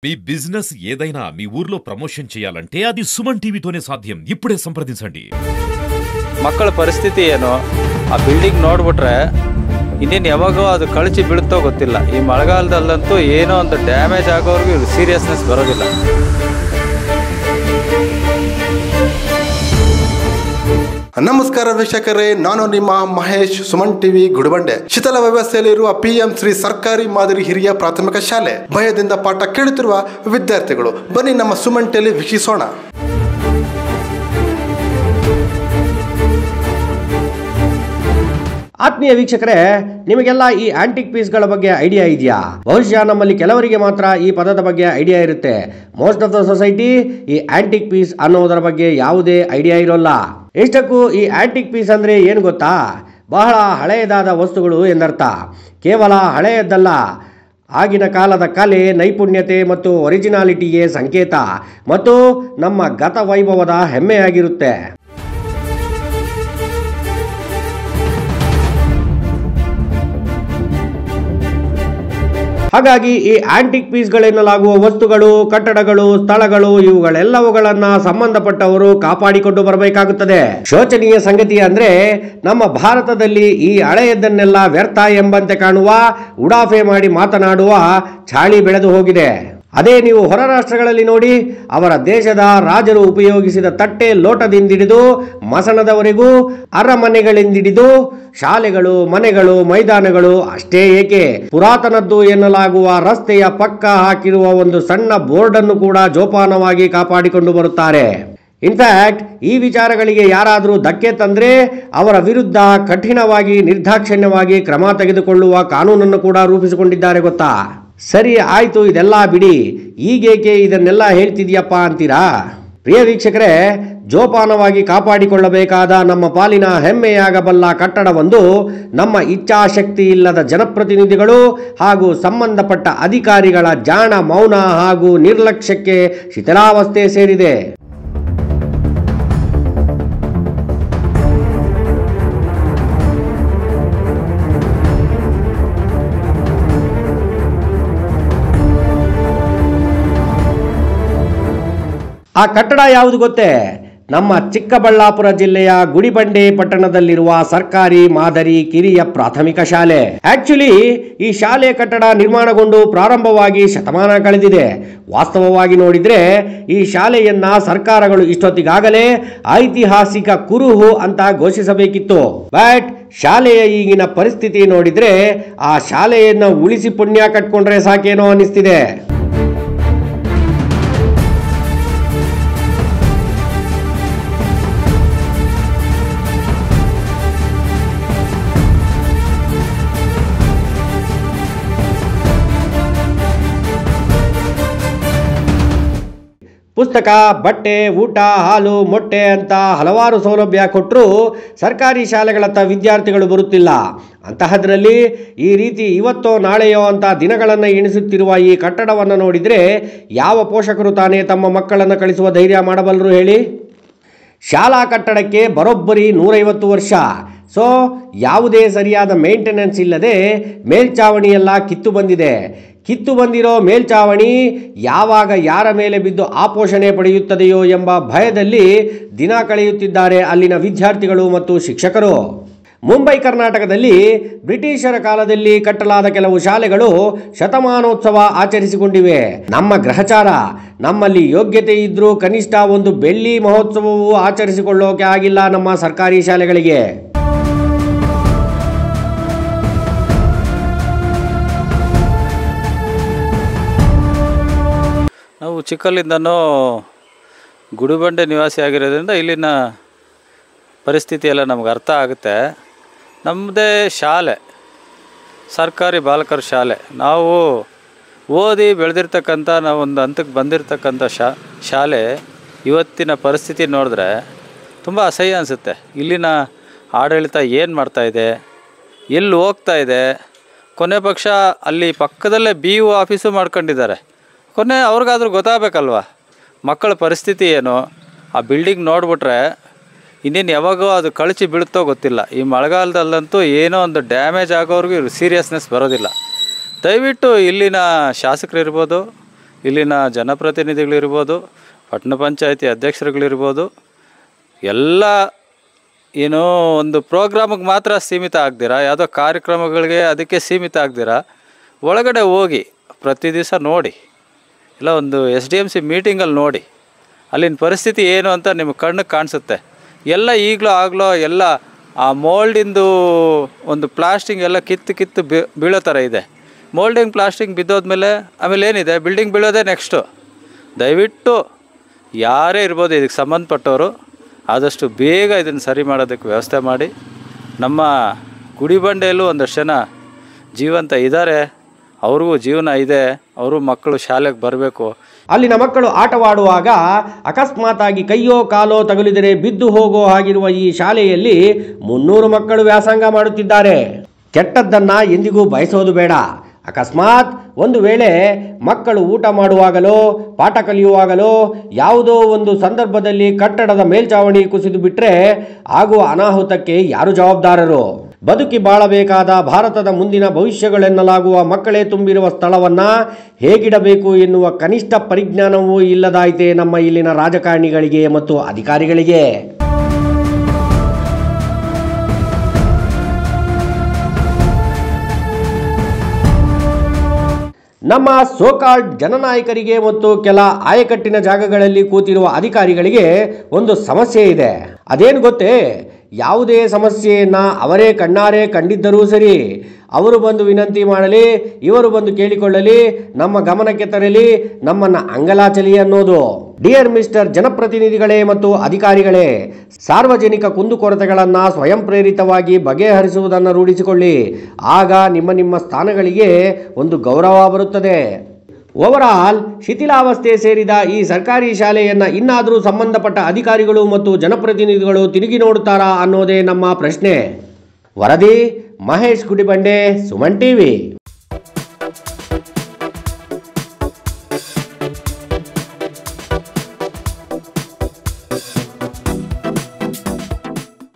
మీ business ఏదైనా మీ ఊర్లో promotion చేయాలంటే అది సుమన్ టీవీతోనే సాధ్యం. ఇప్పుడే సంప్రదించండి. ಮಕ್ಕಳ ಪರಿಸ್ಥಿತಿ ಏನು, ಆ ಬಿಲ್ಡಿಂಗ್ ನೋಡ್ಬಿಟ್ರೆ ಇನ್ನೇನು ಯಾವಾಗೋ ಅದು ಕಳಚಿ ಬೀಳುತ್ತೋ ಗೊತ್ತಿಲ್ಲ. ಈ ಮಳೆಗಾಲದಲ್ಲಂತೂ ಏನೋ ಒಂದು ಡ್ಯಾಮೇಜ್ ಆಗೋರ್ಗೂ ಸೀರಿಯಸ್ನೆಸ್ ಬರೋದಿಲ್ಲ. ನಮಸ್ಕಾರ ವೀಕ್ಷಕರೇ, ನಾನು ನಿಮ್ಮ ಮಹೇಶ್, ಸುಮನ್ ಟಿವಿ ಗುಡಿಬಂಡೆ. ಶಿಥಿಲ ವ್ಯವಸ್ಥೆಯಲ್ಲಿರುವ PM ಶ್ರೀ ಸರ್ಕಾರಿ ಮಾದರಿ ಹಿರಿಯ ಪ್ರಾಥಮಿಕ ಶಾಲೆ. ಭಯದಿಂದ ಪಾಠ ಕೇಳುತ್ತಿರುವ ವಿದ್ಯಾರ್ಥಿಗಳು, ಬನ್ನಿ ನಮ್ಮ ಸುಮನ್ ಟಿವಿ ವೀಕ್ಷಿಸೋಣ. ಆತ್ಮೀಯ ವೀಕ್ಷಕರೇ, ನಿಮಗೆಲ್ಲ ಈ ಆಂಟಿಕ್ ಪೀಸ್ಗಳ ಬಗ್ಗೆ ಐಡಿಯಾ ಇದೆಯಾ? ಬಹುಶಃ ನಮ್ಮಲ್ಲಿ ಕೆಲವರಿಗೆ ಮಾತ್ರ ಈ ಪದದ ಬಗ್ಗೆ ಐಡಿಯಾ ಇರುತ್ತೆ. ಮೋಸ್ಟ್ ಆಫ್ ದ ಸೊಸೈಟಿ ಈ ಆಂಟಿಕ್ ಪೀಸ್ ಅನ್ನೋದರ ಬಗ್ಗೆ ಯಾವುದೇ ಐಡಿಯಾ ಇರೋಲ್ಲ. ಇಷ್ಟಕ್ಕೂ ಈ ಆಂಟಿಕ್ ಪೀಸ್ ಅಂದ್ರೆ ಏನು ಗೊತ್ತಾ? ಬಹಳ ಹಳೆಯದಾದ ವಸ್ತುಗಳು ಎಂದರ್ಥ. ಕೇವಲ ಹಳೆಯದ್ದಲ್ಲ, ಆಗಿನ ಕಾಲದ ಕಲೆ, ನೈಪುಣ್ಯತೆ ಮತ್ತು ಒರಿಜಿನಾಲಿಟಿಗೆ ಸಂಕೇತ ಮತ್ತು ನಮ್ಮ ಗತ ವೈಭವದ ಹೆಮ್ಮೆಯಾಗಿರುತ್ತೆ. ಹಾಗಾಗಿ ಈ ಆಂಟಿಕ್ ಪೀಸ್ಗಳೆನ್ನಲಾಗುವ ವಸ್ತುಗಳು, ಕಟ್ಟಡಗಳು, ಸ್ಥಳಗಳು ಇವುಗಳೆಲ್ಲವುಗಳನ್ನ ಸಂಬಂಧಪಟ್ಟವರು ಕಾಪಾಡಿಕೊಂಡು ಬರಬೇಕಾಗುತ್ತದೆ. ಶೋಚನೀಯ ಸಂಗತಿ ಅಂದ್ರೆ ನಮ್ಮ ಭಾರತದಲ್ಲಿ ಈ ಹಳೆಯದನ್ನೆಲ್ಲ ವ್ಯರ್ಥ ಎಂಬಂತೆ ಕಾಣುವ, ಉಡಾಫೆ ಮಾಡಿ ಮಾತನಾಡುವ ಚಾಳಿ ಬೆಳೆದು ಹೋಗಿದೆ. ಅದೇ ನೀವು ಹೊರ ರಾಷ್ಟ್ರಗಳಲ್ಲಿ ನೋಡಿ, ಅವರ ದೇಶದ ರಾಜರು ಉಪಯೋಗಿಸಿದ ತಟ್ಟೆ ಲೋಟದಿಂದಿಡಿದು ಮಸಣದವರೆಗೂ, ಅರಮನೆಗಳಿಂದಿಡಿದು ಶಾಲೆಗಳು, ಮನೆಗಳು, ಮೈದಾನಗಳು, ಅಷ್ಟೇ ಏಕೆ ಪುರಾತನದ್ದು ಎನ್ನಲಾಗುವ ರಸ್ತೆಯ ಪಕ್ಕ ಹಾಕಿರುವ ಒಂದು ಸಣ್ಣ ಬೋರ್ಡ್ ಅನ್ನು ಕೂಡ ಜೋಪಾನವಾಗಿ ಕಾಪಾಡಿಕೊಂಡು ಬರುತ್ತಾರೆ. ಇನ್ಫ್ಯಾಕ್ಟ್ ಈ ವಿಚಾರಗಳಿಗೆ ಯಾರಾದರೂ ಧಕ್ಕೆ ತಂದ್ರೆ ಅವರ ವಿರುದ್ಧ ಕಠಿಣವಾಗಿ, ನಿರ್ದಾಕ್ಷಿಣ್ಯವಾಗಿ ಕ್ರಮ ತೆಗೆದುಕೊಳ್ಳುವ ಕಾನೂನನ್ನು ಕೂಡ ರೂಪಿಸಿಕೊಂಡಿದ್ದಾರೆ ಗೊತ್ತಾ? ಸರಿ ಆಯ್ತು, ಇದೆಲ್ಲ ಬಿಡಿ, ಈಗೇಕೆ ಇದನ್ನೆಲ್ಲ ಹೇಳ್ತಿದ್ಯಪ್ಪ ಅಂತೀರಾ? ಪ್ರಿಯ ವೀಕ್ಷಕರೇ, ಜೋಪಾನವಾಗಿ ಕಾಪಾಡಿಕೊಳ್ಳಬೇಕಾದ ನಮ್ಮ ಪಾಲಿನ ಹೆಮ್ಮೆಯಾಗಬಲ್ಲ ಕಟ್ಟಡವೊಂದು ನಮ್ಮ ಇಚ್ಛಾಶಕ್ತಿ ಇಲ್ಲದ ಜನಪ್ರತಿನಿಧಿಗಳು ಹಾಗೂ ಸಂಬಂಧಪಟ್ಟ ಅಧಿಕಾರಿಗಳ ಜಾಣ ಮೌನ ಹಾಗೂ ನಿರ್ಲಕ್ಷ್ಯಕ್ಕೆ ಶಿಥಿಲಾವಸ್ಥೆ ಸೇರಿದೆ. ಆ ಕಟ್ಟಡ ಯಾವುದು ಗೊತ್ತೇ? ನಮ್ಮ ಚಿಕ್ಕಬಳ್ಳಾಪುರ ಜಿಲ್ಲೆಯ ಗುಡಿಬಂಡೆ ಪಟ್ಟಣದಲ್ಲಿರುವ ಸರ್ಕಾರಿ ಮಾದರಿ ಕಿರಿಯ ಪ್ರಾಥಮಿಕ ಶಾಲೆ. ಆಕ್ಚುಲಿ ಈ ಶಾಲೆ ಕಟ್ಟಡ ನಿರ್ಮಾಣಗೊಂಡು ಪ್ರಾರಂಭವಾಗಿ ಶತಮಾನ ಕಳೆದಿದೆ. ವಾಸ್ತವವಾಗಿ ನೋಡಿದ್ರೆ ಈ ಶಾಲೆಯನ್ನ ಸರ್ಕಾರಗಳು ಇಷ್ಟೊತ್ತಿಗಾಗಲೇ ಐತಿಹಾಸಿಕ ಕುರುಹು ಅಂತ ಘೋಷಿಸಬೇಕಿತ್ತು. ಬಟ್ ಶಾಲೆಯ ಈಗಿನ ಪರಿಸ್ಥಿತಿ ನೋಡಿದ್ರೆ ಆ ಶಾಲೆಯನ್ನ ಉಳಿಸಿ ಪುಣ್ಯ ಕಟ್ಕೊಂಡ್ರೆ ಸಾಕೇನೋ ಅನ್ನಿಸ್ತಿದೆ. ಪುಸ್ತಕ, ಬಟ್ಟೆ, ಊಟ, ಹಾಲು, ಮೊಟ್ಟೆ ಅಂತ ಹಲವಾರು ಸೌಲಭ್ಯ ಕೊಟ್ಟರೂ ಸರ್ಕಾರಿ ಶಾಲೆಗಳತ್ತ ವಿದ್ಯಾರ್ಥಿಗಳು ಬರುತ್ತಿಲ್ಲ. ಅಂತಹದ್ರಲ್ಲಿ ಈ ರೀತಿ ಇವತ್ತೋ ನಾಳೆಯೋ ಅಂತ ದಿನಗಳನ್ನು ಎಣಿಸುತ್ತಿರುವ ಈ ಕಟ್ಟಡವನ್ನು ನೋಡಿದರೆ ಯಾವ ಪೋಷಕರು ತಾನೇ ತಮ್ಮ ಮಕ್ಕಳನ್ನು ಕಳಿಸುವ ಧೈರ್ಯ ಮಾಡಬಲ್ಲರು ಹೇಳಿ? ಶಾಲಾ ಕಟ್ಟಡಕ್ಕೆ ಬರೋಬ್ಬರಿ 150 ವರ್ಷ. ಸೊ ಯಾವುದೇ ಸರಿಯಾದ ಮೇಂಟೆನೆನ್ಸ್ ಇಲ್ಲದೆ ಮೇಲ್ಚಾವಣಿಯೆಲ್ಲ ಕಿತ್ತು ಬಂದಿದೆ. ಕಿತ್ತು ಬಂದಿರೋ ಮೇಲ್ಚಾವಣಿ ಯಾವಾಗ ಯಾರ ಮೇಲೆ ಬಿದ್ದು ಆಪೋಷಣೆ ಪಡೆಯುತ್ತದೆಯೋ ಎಂಬ ಭಯದಲ್ಲಿ ದಿನ ಕಳೆಯುತ್ತಿದ್ದಾರೆ ಅಲ್ಲಿನ ವಿದ್ಯಾರ್ಥಿಗಳು ಮತ್ತು ಶಿಕ್ಷಕರು. ಮುಂಬೈ ಕರ್ನಾಟಕದಲ್ಲಿ ಬ್ರಿಟಿಷರ ಕಾಲದಲ್ಲಿ ಕಟ್ಟಲಾದ ಕೆಲವು ಶಾಲೆಗಳು ಶತಮಾನೋತ್ಸವ ಆಚರಿಸಿಕೊಂಡಿವೆ. ನಮ್ಮ ಗ್ರಹಚಾರ, ನಮ್ಮಲ್ಲಿ ಯೋಗ್ಯತೆ ಇದ್ರೂ ಕನಿಷ್ಠ ಒಂದು ಬೆಳ್ಳಿ ಮಹೋತ್ಸವವೂ ಆಚರಿಸಿಕೊಳ್ಳೋಕೆ ಆಗಿಲ್ಲ ನಮ್ಮ ಸರ್ಕಾರಿ ಶಾಲೆಗಳಿಗೆ. ನಾವು ಚಿಕ್ಕಲ್ಲಿಂದನೂ ಗುಡಿಬಂಡೆ ನಿವಾಸಿ ಆಗಿರೋದ್ರಿಂದ ಇಲ್ಲಿನ ಪರಿಸ್ಥಿತಿ ಎಲ್ಲ ನಮ್ಗೆ ಅರ್ಥ ಆಗುತ್ತೆ. ನಮ್ಮದೇ ಶಾಲೆ, ಸರ್ಕಾರಿ ಬಾಲಕರ ಶಾಲೆ. ನಾವು ಓದಿ ಬೆಳೆದಿರ್ತಕ್ಕಂಥ, ನಾವು ಒಂದು ಹಂತಕ್ಕೆ ಬಂದಿರತಕ್ಕಂಥ ಶಾಲೆ ಇವತ್ತಿನ ಪರಿಸ್ಥಿತಿ ನೋಡಿದ್ರೆ ತುಂಬ ಅಸಹ್ಯ ಅನಿಸುತ್ತೆ. ಇಲ್ಲಿನ ಆಡಳಿತ ಏನು ಮಾಡ್ತಾಯಿದೆ, ಎಲ್ಲಿ ಹೋಗ್ತಾ ಇದೆ? ಕೊನೆ ಪಕ್ಷ ಅಲ್ಲಿ ಪಕ್ಕದಲ್ಲೇ BO ಆಫೀಸು ಮಾಡ್ಕೊಂಡಿದ್ದಾರೆ. ಕೊನೆ ಅವ್ರಿಗಾದ್ರೂ ಗೊತ್ತಾಗಬೇಕಲ್ವ ಮಕ್ಕಳ ಪರಿಸ್ಥಿತಿ ಏನು. ಆ ಬಿಲ್ಡಿಂಗ್ ನೋಡ್ಬಿಟ್ರೆ ಇನ್ನೇನು ಯಾವಾಗೋ ಅದು ಕಳಚಿ ಬೀಳುತ್ತೋ ಗೊತ್ತಿಲ್ಲ. ಈ ಮಳೆಗಾಲದಲ್ಲಂತೂ ಏನೋ ಒಂದು ಡ್ಯಾಮೇಜ್ ಆಗೋರ್ಗೂ ಸೀರಿಯಸ್ನೆಸ್ ಬರೋದಿಲ್ಲ. ದಯವಿಟ್ಟು ಇಲ್ಲಿನ ಶಾಸಕರಿರ್ಬೋದು, ಇಲ್ಲಿನ ಜನಪ್ರತಿನಿಧಿಗಳಿರ್ಬೋದು, ಪಟ್ಟಣ ಪಂಚಾಯತಿ ಅಧ್ಯಕ್ಷರುಗಳಿರ್ಬೋದು, ಎಲ್ಲ ಏನೋ ಒಂದು ಪ್ರೋಗ್ರಾಮಿಗೆ ಮಾತ್ರ ಸೀಮಿತ ಆಗ್ದಿರಾ, ಯಾವುದೋ ಕಾರ್ಯಕ್ರಮಗಳಿಗೆ ಅದಕ್ಕೆ ಸೀಮಿತ ಆಗ್ದಿರಾ ಒಳಗಡೆ ಹೋಗಿ ಪ್ರತಿ ದಿವಸ ನೋಡಿ, ಇಲ್ಲ ಒಂದು SDMC ಮೀಟಿಂಗಲ್ಲಿ ನೋಡಿ, ಅಲ್ಲಿನ ಪರಿಸ್ಥಿತಿ ಏನು ಅಂತ ನಿಮಗೆ ಕಣ್ಣಿಗೆ ಕಾಣಿಸುತ್ತೆ. ಎಲ್ಲ ಈಗಲೂ ಆಗಲೋ ಎಲ್ಲ ಆ ಮೋಲ್ಡಿಂದು ಒಂದು ಪ್ಲಾಸ್ಟಿಂಗ್ ಎಲ್ಲ ಕಿತ್ತು ಬೀಳೋ ಥರ ಇದೆ. ಮೋಲ್ಡಿಂಗ್ ಪ್ಲಾಸ್ಟಿಂಗ್ ಬಿದ್ದೋದ್ಮೇಲೆ ಆಮೇಲೆ ಏನಿದೆ, ಬಿಲ್ಡಿಂಗ್ ಬೀಳೋದೇ ನೆಕ್ಸ್ಟು. ದಯವಿಟ್ಟು ಯಾರೇ ಇರ್ಬೋದು ಇದಕ್ಕೆ ಸಂಬಂಧಪಟ್ಟವರು ಆದಷ್ಟು ಬೇಗ ಇದನ್ನು ಸರಿ ಮಾಡೋದಕ್ಕೆ ವ್ಯವಸ್ಥೆ ಮಾಡಿ. ನಮ್ಮ ಗುಡಿಬಂಡೆಯಲ್ಲೂ ಒಂದಷ್ಟು ಜನ ಜೀವಂತ ಇದ್ದಾರೆ, ಅವ್ರಿಗೂ ಜೀವನ ಇದೆ, ಅವರು ಮಕ್ಕಳು ಶಾಲೆಗೆ ಬರಬೇಕು. ಅಲ್ಲಿನ ಮಕ್ಕಳು ಆಟವಾಡುವಾಗ ಅಕಸ್ಮಾತಾಗಿ ಕೈಯೋ ಕಾಲೋ ತಗುಲಿದರೆ ಬಿದ್ದು ಹೋಗೋ ಹಾಗಿರುವ ಈ ಶಾಲೆಯಲ್ಲಿ 300 ಮಕ್ಕಳು ವ್ಯಾಸಂಗ ಮಾಡುತ್ತಿದ್ದಾರೆ. ಕೆಟ್ಟದ್ದನ್ನ ಎಂದಿಗೂ ಬಯಸೋದು ಬೇಡ. ಅಕಸ್ಮಾತ್ ಒಂದು ವೇಳೆ ಮಕ್ಕಳು ಊಟ ಮಾಡುವಾಗಲೋ ಪಾಠ ಕಲಿಯುವಾಗಲೋ ಯಾವುದೋ ಒಂದು ಸಂದರ್ಭದಲ್ಲಿ ಕಟ್ಟಡದ ಮೇಲ್ಛಾವಣಿ ಕುಸಿದು ಬಿಟ್ಟರೆ ಆಗುವ ಅನಾಹುತಕ್ಕೆ ಯಾರು ಜವಾಬ್ದಾರರು? ಬದುಕಿ ಬಾಳಬೇಕಾದ ಭಾರತದ ಮುಂದಿನ ಭವಿಷ್ಯಗಳೆನ್ನಲಾಗುವ ಮಕ್ಕಳೇ ತುಂಬಿರುವ ಸ್ಥಳವನ್ನ ಹೇಗಿಡಬೇಕು ಎನ್ನುವ ಕನಿಷ್ಠ ಪರಿಜ್ಞಾನವೂ ಇಲ್ಲದಾಯಿತೆ ನಮ್ಮ ಇಲ್ಲಿನ ರಾಜಕಾರಣಿಗಳಿಗೆ ಮತ್ತು ಅಧಿಕಾರಿಗಳಿಗೆ. ನಮ್ಮ ಸೋಕಾಲ್ಡ್ ಜನನಾಯಕರಿಗೆ ಮತ್ತು ಕೆಲ ಆಯಕಟ್ಟಿನ ಜಾಗಗಳಲ್ಲಿ ಕೂತಿರುವ ಅಧಿಕಾರಿಗಳಿಗೆ ಒಂದು ಸಮಸ್ಯೆ ಇದೆ. ಅದೇನು ಗೊತ್ತೇ? ಯಾವುದೇ ಸಮಸ್ಯೆಯನ್ನು ಅವರೇ ಕಣ್ಣಾರೆ ಕಂಡಿದ್ದರೂ ಸರಿ, ಅವರು ಬಂದು ವಿನಂತಿ ಮಾಡಲಿ, ಇವರು ಬಂದು ಕೇಳಿಕೊಳ್ಳಲಿ, ನಮ್ಮ ಗಮನಕ್ಕೆ ತರಲಿ, ನಮ್ಮನ್ನು ಅಂಗಲಾಚಲಿ ಅನ್ನೋದು. ಡಿಯರ್ ಮಿಸ್ಟರ್ ಜನಪ್ರತಿನಿಧಿಗಳೇ ಮತ್ತು ಅಧಿಕಾರಿಗಳೇ, ಸಾರ್ವಜನಿಕ ಕುಂದುಕೊರತೆಗಳನ್ನು ಸ್ವಯಂ ಪ್ರೇರಿತವಾಗಿ ಬಗೆಹರಿಸುವುದನ್ನು ರೂಢಿಸಿಕೊಳ್ಳಿ. ಆಗ ನಿಮ್ಮ ಸ್ಥಾನಗಳಿಗೆ ಒಂದು ಗೌರವ ಬರುತ್ತದೆ. ಓವರಾಲ್ ಶಿಥಿಲಾವಸ್ಥೆ ಸೇರಿದ ಈ ಸರ್ಕಾರಿ ಶಾಲೆಯನ್ನು ಇನ್ನಾದರೂ ಸಂಬಂಧಪಟ್ಟ ಅಧಿಕಾರಿಗಳು ಮತ್ತು ಜನಪ್ರತಿನಿಧಿಗಳು ತಿರುಗಿ ನೋಡುತ್ತಾರಾ ಅನ್ನೋದೇ ನಮ್ಮ ಪ್ರಶ್ನೆ. ವರದಿ ಮಹೇಶ್ ಗುಡಿಬಂಡೆ, ಸುಮನ್ ಟಿವಿ.